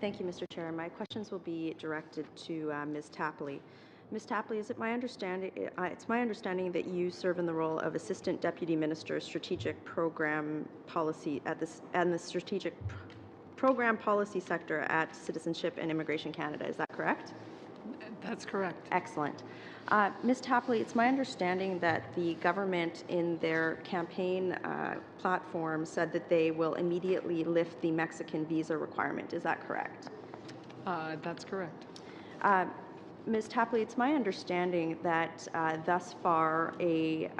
Thank you, Mr. Chair. My questions will be directed to Ms. Tapley. Ms. Tapley, is it my understanding? It's my understanding that you serve in the role of Assistant Deputy Minister, Strategic Program Policy and the Strategic Program Policy Sector at Citizenship and Immigration Canada. Is that correct? That's correct. Excellent. Ms. Tapley, it's my understanding that the government in their campaign platform said that they will immediately lift the Mexican visa requirement. Is that correct? That's correct. Ms. Tapley, it's my understanding that thus far a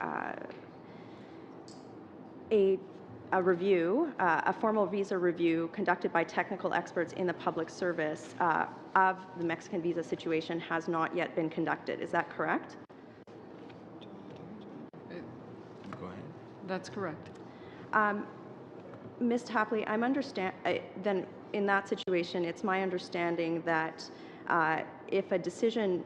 review, a formal visa review conducted by technical experts in the public service of the Mexican visa situation has not yet been conducted. Is that correct? Go ahead. That's correct. Ms. Tapley, then in that situation, it's my understanding that if a decision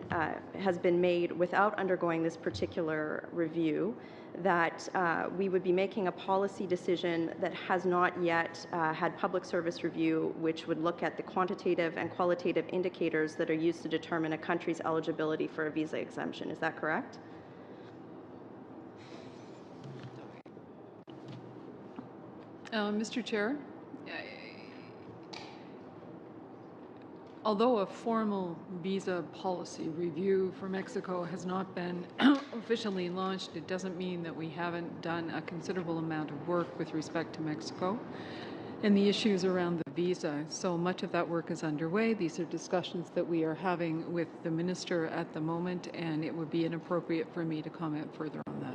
has been made without undergoing this particular review, that we would be making a policy decision that has not yet had public service review, which would look at the quantitative and qualitative indicators that are used to determine a country's eligibility for a visa exemption. Is that correct? Mr. Chair, although a formal visa policy review for Mexico has not been officially launched, it doesn't mean that we haven't done a considerable amount of work with respect to Mexico and the issues around the visa. So much of that work is underway. These are discussions that we are having with the minister at the moment, and it would be inappropriate for me to comment further on that.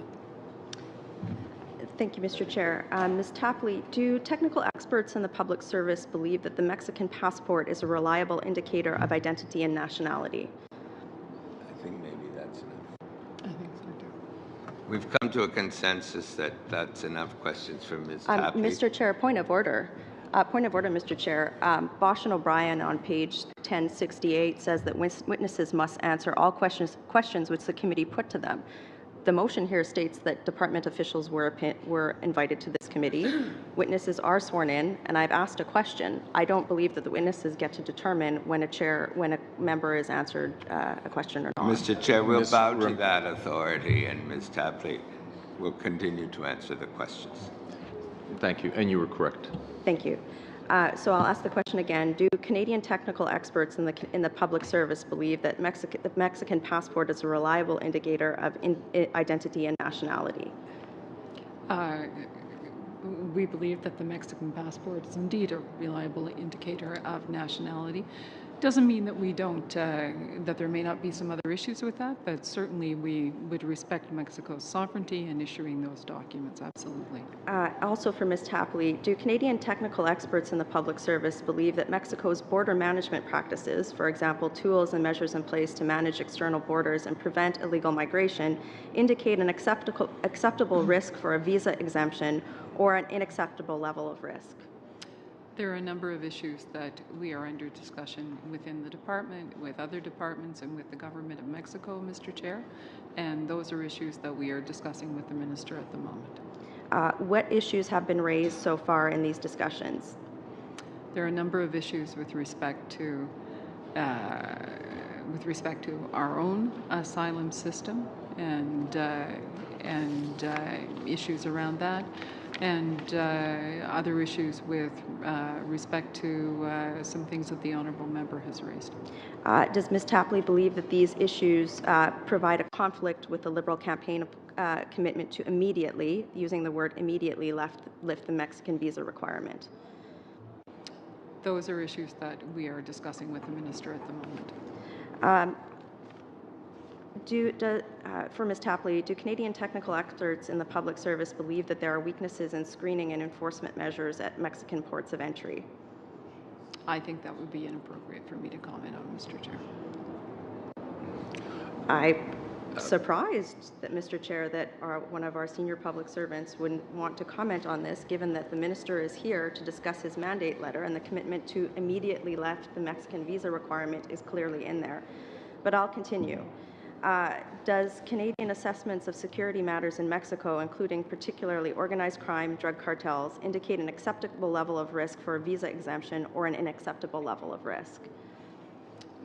Thank you, Mr. Chair. Ms. Tapley, do technical experts in the public service believe that the Mexican passport is a reliable indicator of identity and nationality? I think maybe that's enough. I think so too. We've come to a consensus that that's enough questions from Ms. Tapley. Mr. Chair, point of order. Point of order, Mr. Chair. Bosch and O'Brien on page 1068 says that witnesses must answer all questions which the committee put to them. The motion here states that department officials were invited to this committee. Witnesses are sworn in, and I've asked a question. I don't believe that the witnesses get to determine when a member is answered a question or not. Mr. Chair, we'll bow to that authority, and Ms. Tapley will continue to answer the questions. Thank you, and you were correct. Thank you. So I'll ask the question again. Do Canadian technical experts in the public service believe that the Mexican passport is a reliable indicator of identity and nationality? We believe that the Mexican passport is indeed a reliable indicator of nationality. Doesn't mean that we don't, that there may not be some other issues with that, but certainly we would respect Mexico's sovereignty in issuing those documents, absolutely. Also for Ms. Tapley, do Canadian technical experts in the public service believe that Mexico's border management practices, for example, tools and measures in place to manage external borders and prevent illegal migration, indicate an acceptable risk for a visa exemption or an unacceptable level of risk? There are a number of issues that we are under discussion within the department, with other departments, and with the government of Mexico, Mr. Chair, and those are issues that we are discussing with the minister at the moment. What issues have been raised so far in these discussions? There are a number of issues with respect to our own asylum system and issues around that, and other issues with respect to some things that the honourable member has raised. Does Ms. Tapley believe that these issues provide a conflict with the Liberal campaign commitment to immediately, using the word immediately, lift the Mexican visa requirement? Those are issues that we are discussing with the minister at the moment. For Ms. Tapley, do Canadian technical experts in the public service believe that there are weaknesses in screening and enforcement measures at Mexican ports of entry? I think that would be inappropriate for me to comment on, Mr. Chair. I'm surprised that, Mr. Chair, that one of our senior public servants wouldn't want to comment on this, given that the minister is here to discuss his mandate letter and the commitment to immediately lift the Mexican visa requirement is clearly in there. But I'll continue. Does Canadian assessments of security matters in Mexico, including particularly organized crime, drug cartels, indicate an acceptable level of risk for a visa exemption or an unacceptable level of risk?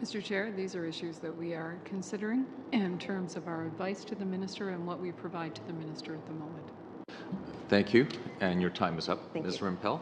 Mr. Chair, these are issues that we are considering in terms of our advice to the Minister and what we provide to the Minister at the moment. Thank you. And your time is up. Thank Ms. you. Rempel.